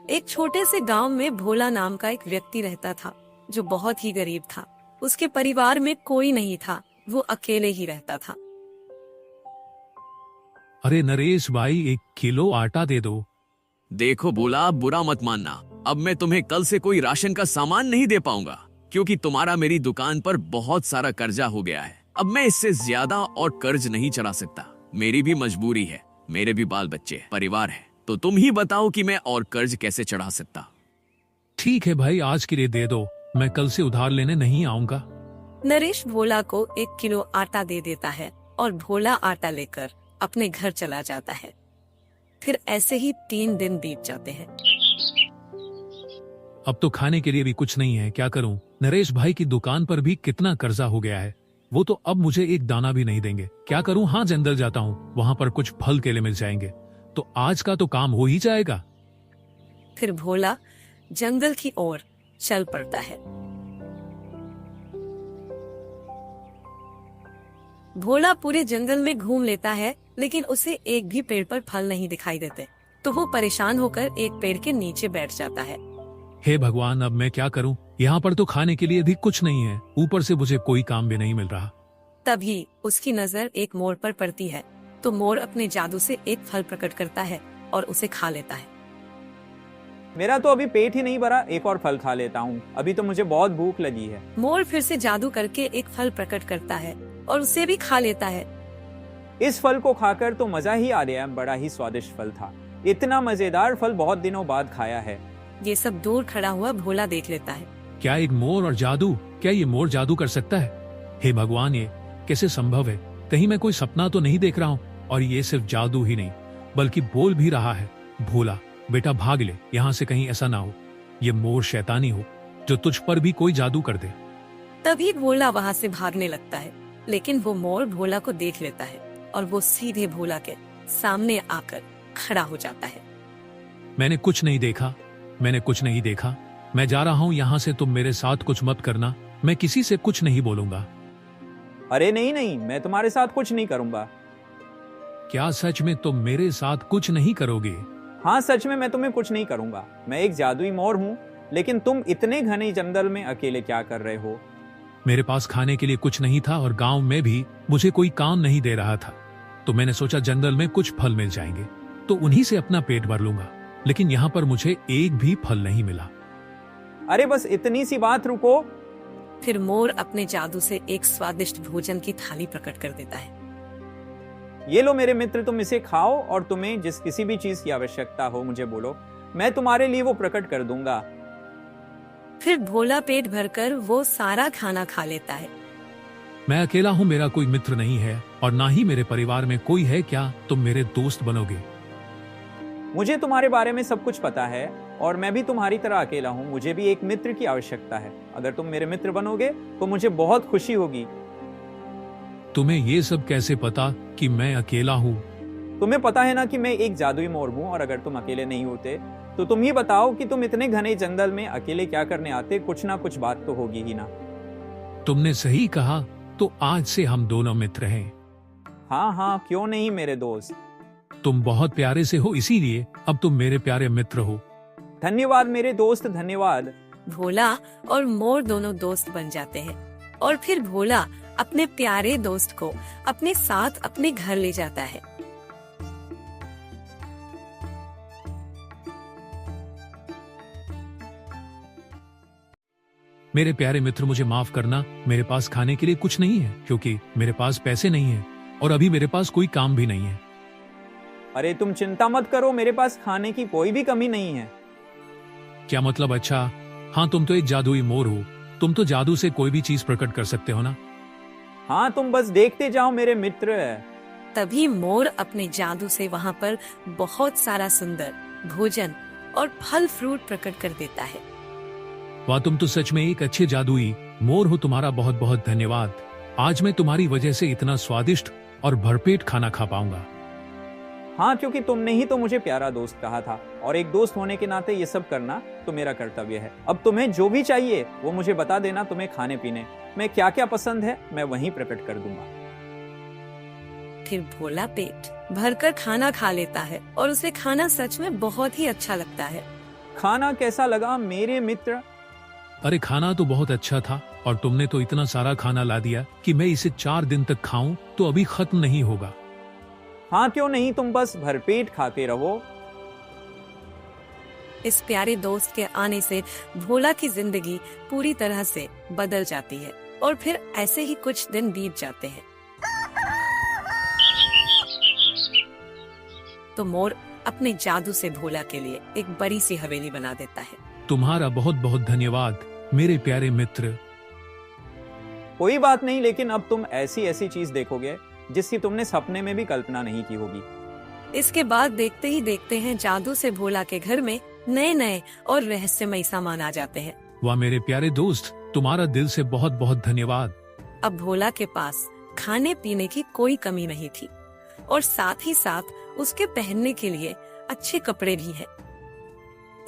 एक छोटे से गांव में भोला नाम का एक व्यक्ति रहता था जो बहुत ही गरीब था। उसके परिवार में कोई नहीं था, वो अकेले ही रहता था। अरे नरेश भाई, 1 किलो आटा दे दो। देखो भोला, बुरा मत मानना, अब मैं तुम्हें कल से कोई राशन का सामान नहीं दे पाऊंगा क्योंकि तुम्हारा मेरी दुकान पर बहुत सारा कर्जा हो गया है। अब मैं इससे ज्यादा और कर्ज नहीं चला सकता। मेरी भी मजबूरी है, मेरे भी बाल बच्चे परिवार है, तो तुम ही बताओ कि मैं और कर्ज कैसे चढ़ा सकता। ठीक है भाई, आज के लिए दे दो, मैं कल से उधार लेने नहीं आऊंगा। नरेश भोला को 1 किलो आटा दे देता है और भोला आटा लेकर अपने घर चला जाता है। फिर ऐसे ही 3 दिन बीत जाते हैं। अब तो खाने के लिए भी कुछ नहीं है, क्या करूं? नरेश भाई की दुकान पर भी कितना कर्जा हो गया है, वो तो अब मुझे एक दाना भी नहीं देंगे। क्या करूं? हाँ, जंगल जाता हूँ, वहाँ पर कुछ फल केले मिल जाएंगे तो आज का तो काम हो ही जाएगा। फिर भोला जंगल की ओर चल पड़ता है। भोला पूरे जंगल में घूम लेता है, लेकिन उसे एक भी पेड़ पर फल नहीं दिखाई देते। तो वो परेशान होकर एक पेड़ के नीचे बैठ जाता है। हे भगवान, अब मैं क्या करूं? यहाँ पर तो खाने के लिए भी कुछ नहीं है, ऊपर से मुझे कोई काम भी नहीं मिल रहा। तभी उसकी नजर एक मोर पर पड़ती है, तो मोर अपने जादू से एक फल प्रकट करता है और उसे खा लेता है। मेरा तो अभी पेट ही नहीं भरा, एक और फल खा लेता हूँ, अभी तो मुझे बहुत भूख लगी है। मोर फिर से जादू करके एक फल प्रकट करता है और उसे भी खा लेता है। इस फल को खाकर तो मजा ही आ गया, बड़ा ही स्वादिष्ट फल था। इतना मजेदार फल बहुत दिनों बाद खाया है। ये सब दूर खड़ा हुआ भोला देख लेता है। क्या एक मोर और जादू? क्या ये मोर जादू कर सकता है? हे भगवान, ये कैसे संभव है? कहीं मैं कोई सपना तो नहीं देख रहा हूँ? और ये सिर्फ जादू ही नहीं बल्कि बोल भी रहा है। भोला बेटा, भाग ले यहाँ से, कहीं ऐसा ना हो ये मोर शैतानी हो जो तुझ पर भी कोई जादू कर दे। तभी भोला वहाँ से भागने लगता है, लेकिन वो मोर भोला को देख लेता है और वो सीधे भोला के सामने आकर खड़ा हो जाता है। मैंने कुछ नहीं देखा, मैंने कुछ नहीं देखा, मैं जा रहा हूँ यहाँ से, तुम मेरे साथ कुछ मत करना, मैं किसी से कुछ नहीं बोलूंगा। अरे नहीं नहीं, मैं तुम्हारे साथ कुछ नहीं करूंगा। क्या सच में तुम मेरे साथ कुछ नहीं करोगे? हाँ, सच में मैं तुम्हें कुछ नहीं करूंगा। मैं एक जादुई मोर हूँ, लेकिन तुम इतने घने जंगल में अकेले क्या कर रहे हो? मेरे पास खाने के लिए कुछ नहीं था और गांव में भी मुझे कोई काम नहीं दे रहा था, तो मैंने सोचा जंगल में कुछ फल मिल जाएंगे तो उन्हीं से अपना पेट भर लूंगा, लेकिन यहाँ पर मुझे एक भी फल नहीं मिला। अरे बस इतनी सी बात, रुको। फिर मोर अपने जादू से एक स्वादिष्ट भोजन की थाली प्रकट कर देता है। ये लो मेरे मित्र, तुम इसे खाओ और तुम्हें जिस किसी भी चीज की आवश्यकता हो मुझे बोलो, मैं तुम्हारे लिए वो प्रकट कर दूंगा। फिर भोला पेट भरकर वो सारा खाना खा लेता है। मैं अकेला हूँ, मेरा कोई मित्र नहीं है और ना ही मेरे परिवार में कोई है। क्या तुम मेरे दोस्त बनोगे? मुझे तुम्हारे बारे में सब कुछ पता है और मैं भी तुम्हारी तरह अकेला हूँ। मुझे भी एक मित्र की आवश्यकता है। अगर तुम मेरे मित्र बनोगे तो मुझे बहुत खुशी होगी। तुम्हें ये सब कैसे पता कि मैं अकेला हूँ? तुम्हें पता है ना कि मैं एक जादुई मोर हूँ, और अगर तुम अकेले नहीं होते तो तुम ही बताओ कि तुम इतने घने जंगल में अकेले क्या करने आते? कुछ ना कुछ बात तो होगी ही ना। तुमने सही कहा, तो आज से हम दोनों मित्र हैं। हाँ हाँ, क्यों नहीं मेरे दोस्त। तुम बहुत प्यारे से हो, इसीलिए अब तुम मेरे प्यारे मित्र हो। धन्यवाद मेरे दोस्त, धन्यवाद। भोला और मोर दोनों दोस्त बन जाते हैं और फिर भोला अपने प्यारे दोस्त को अपने साथ अपने घर ले जाता है। मेरे प्यारे मित्र, मुझे माफ करना, मेरे पास खाने के लिए कुछ नहीं है क्योंकि मेरे पास पैसे नहीं है और अभी मेरे पास कोई काम भी नहीं है। अरे तुम चिंता मत करो, मेरे पास खाने की कोई भी कमी नहीं है। क्या मतलब? अच्छा हाँ, तुम तो एक जादुई मोर हो, तुम तो जादू से कोई भी चीज प्रकट कर सकते हो ना? हाँ, तुम बस देखते जाओ मेरे मित्र। तभी मोर अपने जादू से वहाँ पर बहुत सारा सुंदर भोजन और फल फ्रूट प्रकट कर देता है। वाह, तुम तो सच में एक अच्छे जादुई मोर हो, तुम्हारा बहुत बहुत धन्यवाद। आज मैं तुम्हारी वजह से इतना स्वादिष्ट और भरपेट खाना खा पाऊंगा। हाँ, क्योंकि तुमने ही तो मुझे प्यारा दोस्त कहा था, और एक दोस्त होने के नाते ये सब करना तो मेरा कर्तव्य है। अब तुम्हें जो भी चाहिए वो मुझे बता देना। तुम्हें खाने पीने में क्या क्या पसंद है मैं वहीं प्रकट कर दूंगा। फिर भोला पेट भरकर खाना खा लेता है और उसे खाना सच में बहुत ही अच्छा लगता है। खाना कैसा लगा मेरे मित्र? अरे खाना तो बहुत अच्छा था, और तुमने तो इतना सारा खाना ला दिया कि मैं इसे 4 दिन तक खाऊं तो अभी खत्म नहीं होगा। हाँ क्यों नहीं, तुम बस भरपेट खाते रहो। इस प्यारे दोस्त के आने से भोला की जिंदगी पूरी तरह से बदल जाती है और फिर ऐसे ही कुछ दिन बीत जाते हैं। तो मोर अपने जादू से भोला के लिए एक बड़ी सी हवेली बना देता है। तुम्हारा बहुत बहुत धन्यवाद मेरे प्यारे मित्र। कोई बात नहीं, लेकिन अब तुम ऐसी ऐसी चीज देखोगे जिसकी तुमने सपने में भी कल्पना नहीं की होगी। इसके बाद देखते ही देखते हैं जादू से भोला के घर में नए नए और रहस्यमय सामान आ जाते हैं। वाह मेरे प्यारे दोस्त, तुम्हारा दिल से बहुत बहुत धन्यवाद। अब भोला के पास खाने पीने की कोई कमी नहीं थी और साथ ही साथ उसके पहनने के लिए अच्छे कपड़े भी हैं।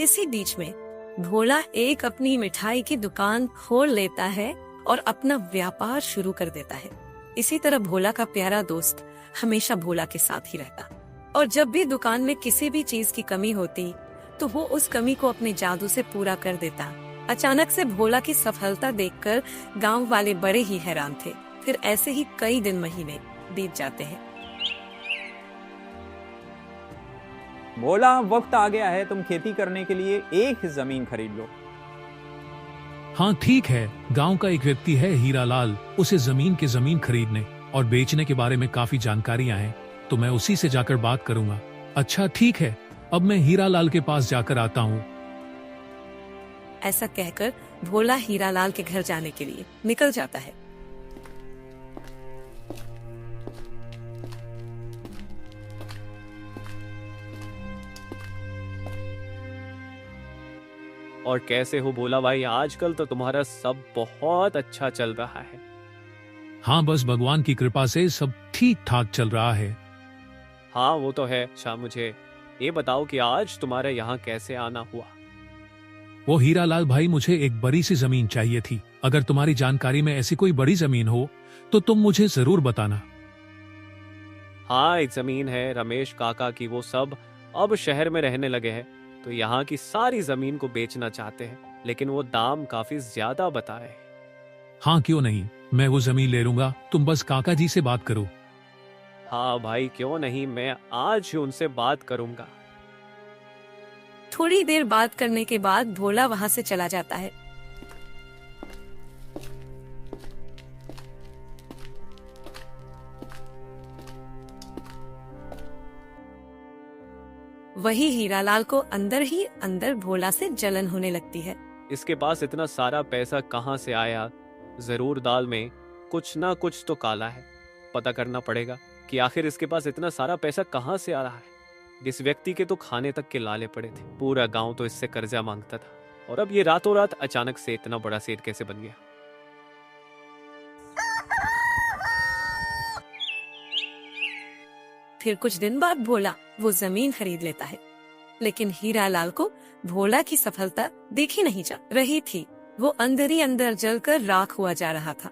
इसी बीच में भोला एक अपनी मिठाई की दुकान खोल लेता है और अपना व्यापार शुरू कर देता है। इसी तरह भोला का प्यारा दोस्त हमेशा भोला के साथ ही रहता और जब भी दुकान में किसी भी चीज की कमी होती तो वो उस कमी को अपने जादू से पूरा कर देता। अचानक से भोला की सफलता देखकर गांव वाले बड़े ही हैरान थे। फिर ऐसे ही कई दिन महीने बीत जाते हैं। भोला, वक्त आ गया है, तुम खेती करने के लिए एक जमीन खरीद लो। हाँ ठीक है, गांव का एक व्यक्ति है हीरालाल, उसे जमीन खरीदने और बेचने के बारे में काफी जानकारियां हैं, तो मैं उसी से जाकर बात करूंगा। अच्छा ठीक है, अब मैं हीरालाल के पास जाकर आता हूँ। ऐसा कहकर भोला हीरालाल के घर जाने के लिए निकल जाता है। और कैसे हो भोला भाई? आजकल तो तुम्हारा सब बहुत अच्छा चल रहा है। हाँ बस भगवान की कृपा से सब ठीक ठाक चल रहा है। हाँ वो तो है। अच्छा मुझे ये बताओ कि आज तुम्हारे यहाँ कैसे आना हुआ? वो हीरालाल भाई, मुझे एक बड़ी सी जमीन चाहिए थी। अगर तुम्हारी जानकारी में ऐसी कोई बड़ी जमीन हो तो तुम मुझे जरूर बताना। हाँ एक जमीन है रमेश काका की, वो सब अब शहर में रहने लगे हैं, तो यहाँ की सारी जमीन को बेचना चाहते हैं, लेकिन वो दाम काफी ज्यादा बताए। हाँ क्यों नहीं, मैं वो जमीन ले लूंगा, तुम बस काका जी से बात करो। हाँ भाई क्यों नहीं, मैं आज ही उनसे बात करूंगा। थोड़ी देर बात करने के बाद भोला वहाँ से चला जाता है। वही हीरालाल को अंदर ही अंदर भोला से जलन होने लगती है। इसके पास इतना सारा पैसा कहाँ से आया? जरूर दाल में कुछ ना कुछ तो काला है। पता करना पड़ेगा कि आखिर इसके पास इतना सारा पैसा कहाँ से आ रहा है। इस व्यक्ति के तो खाने तक के लाले पड़े थे, पूरा गांव तो इससे कर्जा मांगता था, और अब ये रातों रात अचानक से इतना बड़ा सेठ कैसे बन गया? फिर कुछ दिन बाद भोला वो जमीन खरीद लेता है, लेकिन हीरालाल को भोला की सफलता देखी नहीं जा रही थी। वो अंदर ही अंदर जलकर राख हुआ जा रहा था।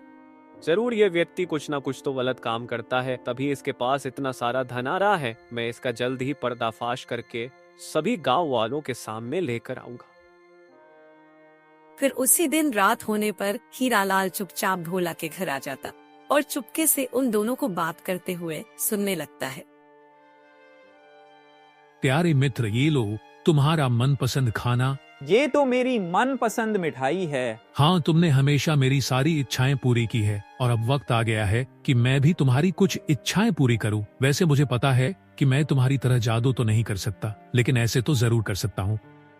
जरूर ये व्यक्ति कुछ ना कुछ तो गलत काम करता है, तभी इसके पास इतना सारा धन आ रहा है। मैं इसका जल्द ही पर्दाफाश करके सभी गांव वालों के सामने लेकर आऊंगा। फिर उसी दिन रात होने पर हीरालाल चुपचाप भोला के घर आ जाता और चुपके से उन दोनों को बात करते हुए सुनने लगता है। प्यारे मित्र, ये लो तुम्हारा मनपसंद खाना। ये तो मेरी मनपसंद मिठाई है। हाँ, तुमने हमेशा मेरी सारी इच्छाएं पूरी की है और अब वक्त आ गया है कि मैं भी तुम्हारी कुछ इच्छाएं पूरी करूं। वैसे मुझे पता है कि मैं तुम्हारी तरह जादू तो नहीं कर सकता, लेकिन ऐसे तो जरूर कर सकता हूँ।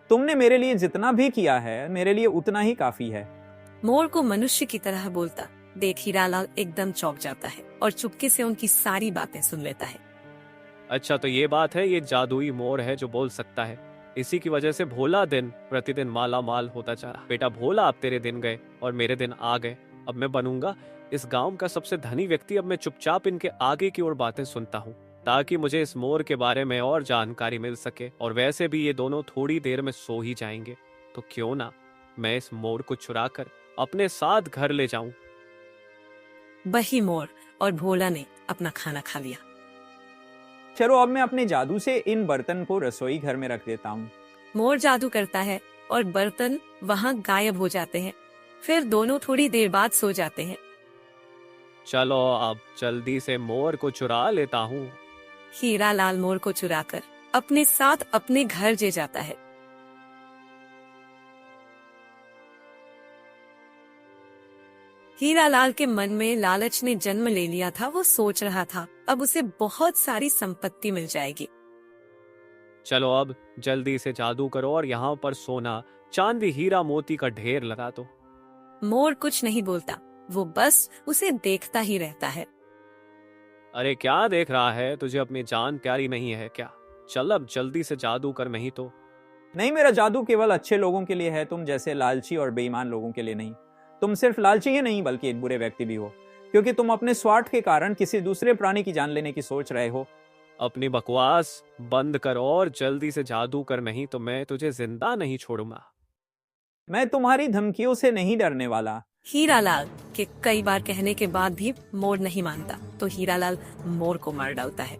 तुमने मेरे लिए जितना भी किया है मेरे लिए उतना ही काफी है। मोर को मनुष्य की तरह बोलता देख हीरालाल एकदम चौंक जाता है और चुपके से उनकी सारी बातें सुन लेता है। अच्छा तो ये बात है, ये जादुई मोर है जो बोल सकता है। इसी की वजह से भोला दिन प्रतिदिन माला माल होता जा रहा। बेटा भोला, अब तेरे दिन गए और मेरे दिन आ गए। अब मैं बनूंगा इस गांव का सबसे धनी व्यक्ति। अब मैं चुपचाप इनके आगे की ओर बातें सुनता हूँ, ताकि मुझे इस मोर के बारे में और जानकारी मिल सके। और वैसे भी ये दोनों थोड़ी देर में सो ही जाएंगे, तो क्यों ना मैं इस मोर को चुरा कर अपने साथ घर ले जाऊं। वही मोर और भोला ने अपना खाना खा लिया। चलो अब मैं अपने जादू से इन बर्तन को रसोई घर में रख देता हूँ। मोर जादू करता है और बर्तन वहाँ गायब हो जाते हैं। फिर दोनों थोड़ी देर बाद सो जाते हैं। चलो अब जल्दी से मोर को चुरा लेता हूँ। हीरा लाल मोर को चुराकर अपने साथ अपने घर ले जाता है। हीरा लाल के मन में लालच ने जन्म ले लिया था। वो सोच रहा था अब उसे बहुत सारी संपत्ति मिल जाएगी। चलो अब जल्दी से जादू करो और यहाँ पर सोना, चांदी, हीरा, मोती का ढेर लगा दो। मोर कुछ नहीं बोलता, वो बस उसे देखता ही रहता है। अरे क्या देख रहा है? तुझे अपनी जान प्यारी नहीं है क्या? चल अब जल्दी से जादू कर, नहीं तो। नहीं, मेरा जादू केवल अच्छे लोगों के लिए है, तुम जैसे लालची और बेईमान लोगों के लिए नहीं। तुम सिर्फ लालची ही नहीं बल्कि एक बुरे व्यक्ति भी हो, क्योंकि तुम अपने स्वार्थ के कारण किसी दूसरे प्राणी की जान लेने की सोच रहे हो। अपनी बकवास बंद कर और जल्दी से जादू कर, नहीं तो मैं तुझे जिंदा नहीं छोड़ूंगा। मैं तुम्हारी धमकियों से नहीं डरने वाला। हीरा लाल के कई बार कहने के बाद भी मोर नहीं मानता, तो हीरा लाल मोर को मार डालता है।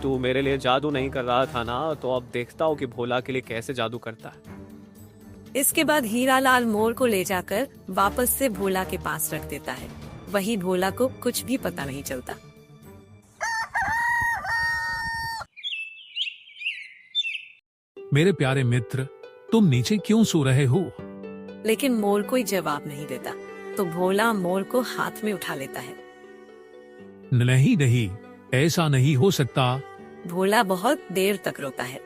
तू मेरे लिए जादू नहीं कर रहा था ना, तो अब देखता हूँ कि भोला के लिए कैसे जादू करता है। इसके बाद हीरा लाल मोर को ले जाकर वापस से भोला के पास रख देता है। वही भोला को कुछ भी पता नहीं चलता। मेरे प्यारे मित्र, तुम नीचे क्यों सो रहे हो? लेकिन मोर कोई जवाब नहीं देता, तो भोला मोर को हाथ में उठा लेता है। नहीं नहीं, ऐसा नहीं हो सकता। भोला बहुत देर तक रोता है,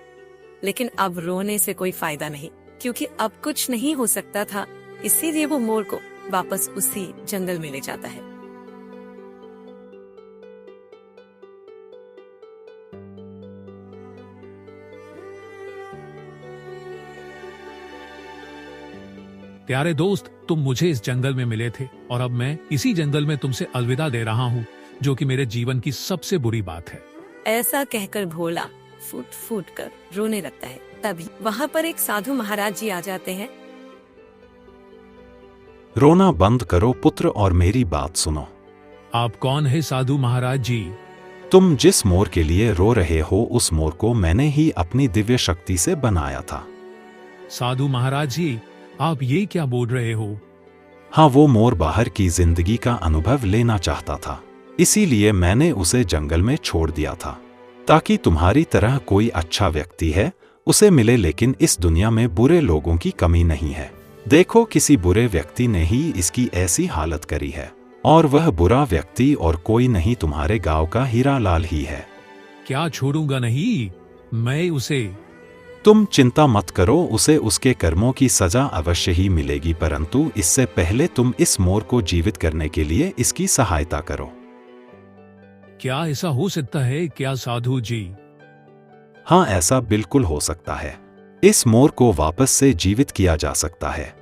लेकिन अब रोने से कोई फायदा नहीं, क्योंकि अब कुछ नहीं हो सकता था। इसीलिए वो मोर को वापस उसी जंगल में ले जाता है। प्यारे दोस्त, तुम मुझे इस जंगल में मिले थे और अब मैं इसी जंगल में तुमसे अलविदा दे रहा हूँ, जो कि मेरे जीवन की सबसे बुरी बात है। ऐसा कहकर भोला फूट फूट कर रोने लगता है। तभी वहाँ पर एक साधु महाराज जी आ जाते हैं। रोना बंद करो पुत्र और मेरी बात सुनो। आप कौन है साधु महाराज जी? तुम जिस मोर के लिए रो रहे हो, उस मोर को मैंने ही अपनी दिव्य शक्ति से बनाया था। साधु महाराज जी, आप ये क्या बोल रहे हो? हाँ, वो मोर बाहर की जिंदगी का अनुभव लेना चाहता था, इसीलिए मैंने उसे जंगल में छोड़ दिया था, ताकि तुम्हारी तरह कोई अच्छा व्यक्ति है उसे मिले। लेकिन इस दुनिया में बुरे लोगों की कमी नहीं है। देखो, किसी बुरे व्यक्ति ने ही इसकी ऐसी हालत करी है, और वह बुरा व्यक्ति और कोई नहीं, तुम्हारे गांव का हीरा लाल ही है। क्या छोड़ूंगा नहीं मैं उसे? तुम चिंता मत करो, उसे उसके कर्मों की सजा अवश्य ही मिलेगी, परंतु इससे पहले तुम इस मोर को जीवित करने के लिए इसकी सहायता करो। क्या ऐसा हो सकता है क्या साधु जी? हाँ, ऐसा बिल्कुल हो सकता है। इस मोर को वापस से जीवित किया जा सकता है,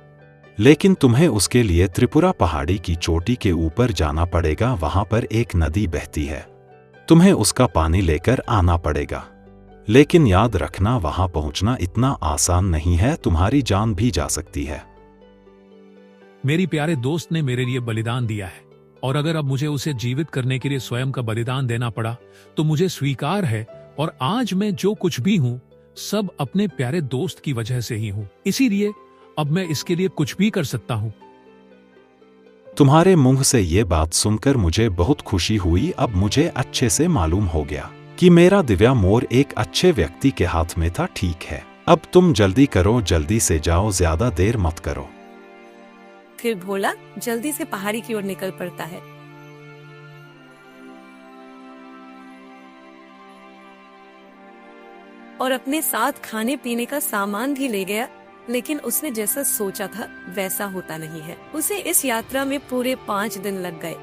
लेकिन तुम्हें उसके लिए त्रिपुरा पहाड़ी की चोटी के ऊपर जाना पड़ेगा। वहां पर एक नदी बहती है, तुम्हें उसका पानी लेकर आना पड़ेगा। लेकिन याद रखना, वहां पहुंचना इतना आसान नहीं है, तुम्हारी जान भी जा सकती है। मेरी प्यारे दोस्त ने मेरे लिए बलिदान दिया है, और अगर अब मुझे उसे जीवित करने के लिए स्वयं का बलिदान देना पड़ा तो मुझे स्वीकार है। और आज मैं जो कुछ भी हूँ सब अपने प्यारे दोस्त की वजह से ही हूँ, इसीलिए अब मैं इसके लिए कुछ भी कर सकता हूँ। तुम्हारे मुंह से ये बात सुनकर मुझे बहुत खुशी हुई। अब मुझे अच्छे से मालूम हो गया कि मेरा दिव्या मोर एक अच्छे व्यक्ति के हाथ में था। ठीक है, अब तुम जल्दी करो, जल्दी से जाओ, ज्यादा देर मत करो। फिर भोला जल्दी से पहाड़ी की ओर निकल पड़ता है। और अपने साथ खाने पीने का सामान भी ले गया, लेकिन उसने जैसा सोचा था वैसा होता नहीं है। उसे इस यात्रा में पूरे 5 दिन लग गए।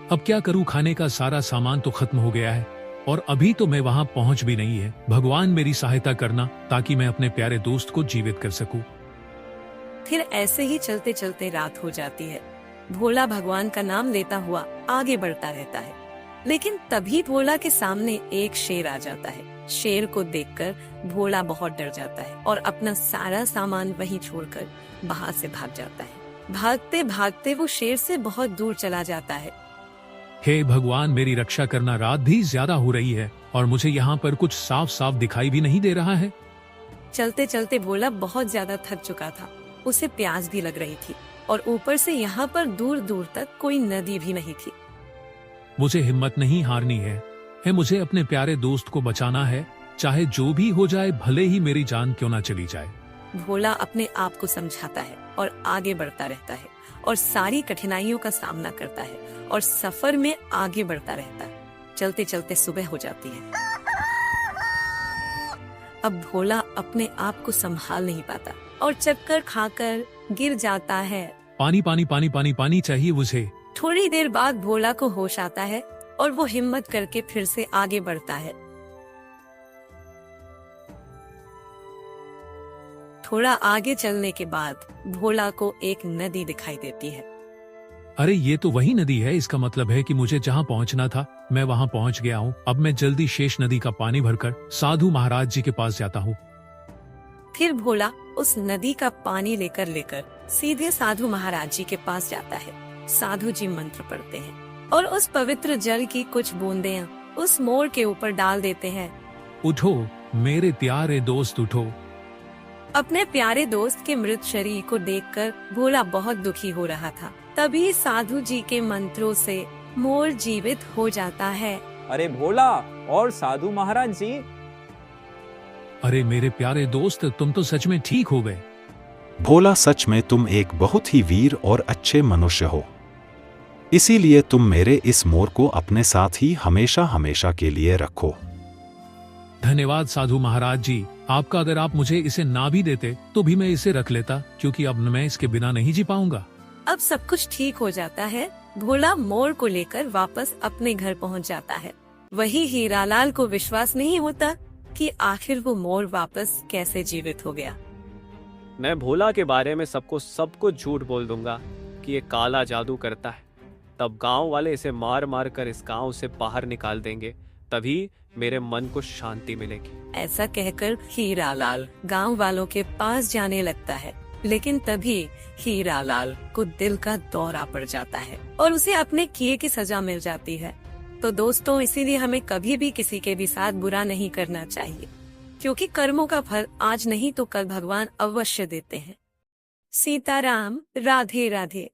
अब क्या करूं, खाने का सारा सामान तो खत्म हो गया है और अभी तो मैं वहां पहुंच भी नहीं है। भगवान मेरी सहायता करना ताकि मैं अपने प्यारे दोस्त को जीवित कर सकूं। फिर ऐसे ही चलते चलते रात हो जाती है। भोला भगवान का नाम लेता हुआ आगे बढ़ता रहता है, लेकिन तभी भोला के सामने एक शेर आ जाता है। शेर को देखकर भोला बहुत डर जाता है और अपना सारा सामान वहीं छोड़कर वहां से भाग जाता है। भागते भागते वो शेर से बहुत दूर चला जाता है। हे भगवान, मेरी रक्षा करना, रात भी ज्यादा हो रही है और मुझे यहाँ पर कुछ साफ साफ दिखाई भी नहीं दे रहा है। चलते चलते भोला बहुत ज्यादा थक चुका था। उसे प्यास भी लग रही थी और ऊपर से यहाँ पर दूर दूर तक कोई नदी भी नहीं थी। मुझे हिम्मत नहीं हारनी है मुझे अपने प्यारे दोस्त को बचाना है, चाहे जो भी हो जाए, भले ही मेरी जान क्यों ना चली जाए। भोला अपने आप को समझाता है और आगे बढ़ता रहता है और सारी कठिनाइयों का सामना करता है और सफर में आगे बढ़ता रहता है। चलते चलते सुबह हो जाती है। अब भोला अपने आप को संभाल नहीं पाता और चक्कर खाकर गिर जाता है। पानी पानी पानी पानी पानी चाहिए मुझे। थोड़ी देर बाद भोला को होश आता है और वो हिम्मत करके फिर से आगे बढ़ता है। थोड़ा आगे चलने के बाद भोला को एक नदी दिखाई देती है। अरे ये तो वही नदी है, इसका मतलब है कि मुझे जहाँ पहुँचना था मैं वहाँ पहुँच गया हूँ। अब मैं जल्दी शेष नदी का पानी भरकर साधु महाराज जी के पास जाता हूँ। फिर भोला उस नदी का पानी लेकर सीधे साधु महाराज जी के पास जाता है। साधु जी मंत्र पढ़ते हैं और उस पवित्र जल की कुछ बूंदें उस मोड़ के ऊपर डाल देते हैं। उठो मेरे प्यारे दोस्त, उठो। अपने प्यारे दोस्त के मृत शरीर को देखकर भोला बहुत दुखी हो रहा था। तभी साधु जी के मंत्रों से मोर जीवित हो जाता है। अरे भोला और साधु महाराज जी, अरे मेरे प्यारे दोस्त, तुम तो सच में ठीक हो गए। भोला, सच में तुम एक बहुत ही वीर और अच्छे मनुष्य हो, इसीलिए तुम मेरे इस मोर को अपने साथ ही हमेशा हमेशा के लिए रखो। धन्यवाद साधु महाराज जी आपका। अगर आप मुझे इसे ना भी देते तो भी मैं इसे रख लेता, क्योंकि अब मैं इसके बिना नहीं जी पाऊंगा। अब सब कुछ ठीक हो जाता है। भोला मोर को लेकर वापस अपने घर पहुंच जाता है। वही हीरालाल को विश्वास नहीं होता कि आखिर वो मोर वापस कैसे जीवित हो गया। मैं भोला के बारे में सब कुछ झूठ बोल दूंगा कि ये काला जादू करता है। तब गांव वाले इसे मार मार कर इस गांव से बाहर निकाल देंगे, तभी मेरे मन को शांति मिलेगी। ऐसा कहकर हीरालाल गांव वालों के पास जाने लगता है, लेकिन तभी हीरालाल को दिल का दौरा पड़ जाता है और उसे अपने किए की सजा मिल जाती है। तो दोस्तों, इसीलिए हमें कभी भी किसी के भी साथ बुरा नहीं करना चाहिए, क्योंकि कर्मों का फल आज नहीं तो कल भगवान अवश्य देते हैं। सीताराम, राधे राधे।